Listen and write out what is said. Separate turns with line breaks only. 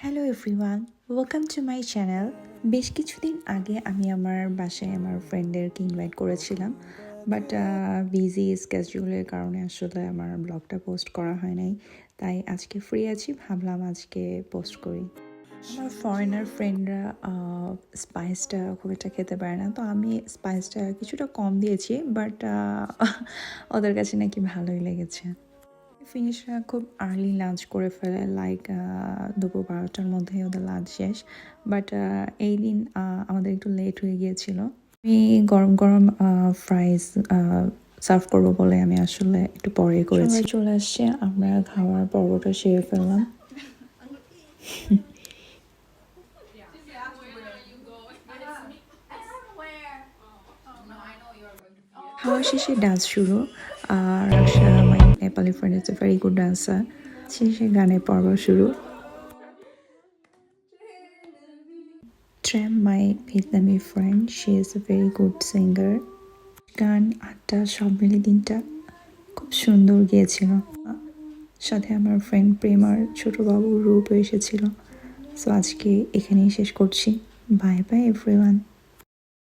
Hello everyone, welcome to my channel. বেশ কিছুদিন আগে আমি আমার বাসায় আমার ফ্রেন্ডদেরকে ইনভাইট করেছিলাম, বাট বিজি স্কেজুলের কারণে আসলে আমার ব্লগটা পোস্ট করা হয় নাই। তাই আজকে ফ্রি আছি, ভাবলাম আজকে পোস্ট করি। আমার ফরেনার ফ্রেন্ডরা স্পাইসটা খুব একটা খেতে পারে না, তো আমি স্পাইসটা কিছুটা কম দিয়েছি, বাট ওদের কাছে নাকি ভালোই লেগেছে। ফিনিশরা খুব আর্লি লাঞ্চ করে ফেলে, লাইক দুপুর 12টার মধ্যে ওদের লাঞ্চ শেষ। বাট এই দিন আমাদের একটু লেট হয়ে গিয়েছিল। আমি গরম গরম ফ্রাইজ সার্ভ করবো বলে আমি আসলে একটু পরে করেছি। চলে আসছে, আমরা খাওয়ার পর্বটা সেরে ফেললাম। খাওয়া শেষে ডান্স শুরু। Raksa, my Nepali friend, is a very good dancer. শেষে গানের পর্ব শুরু। Tram, my Vietnamese friend, she is a very good singer. গান আড্ডা সব মিলে দিনটা খুব সুন্দর গিয়েছিল। সাথে আমার ফ্রেন্ড প্রেমার ছোট বাবু রূপ এসেছিল। সো আজকে এখানেই শেষ করছি। Bye bye everyone.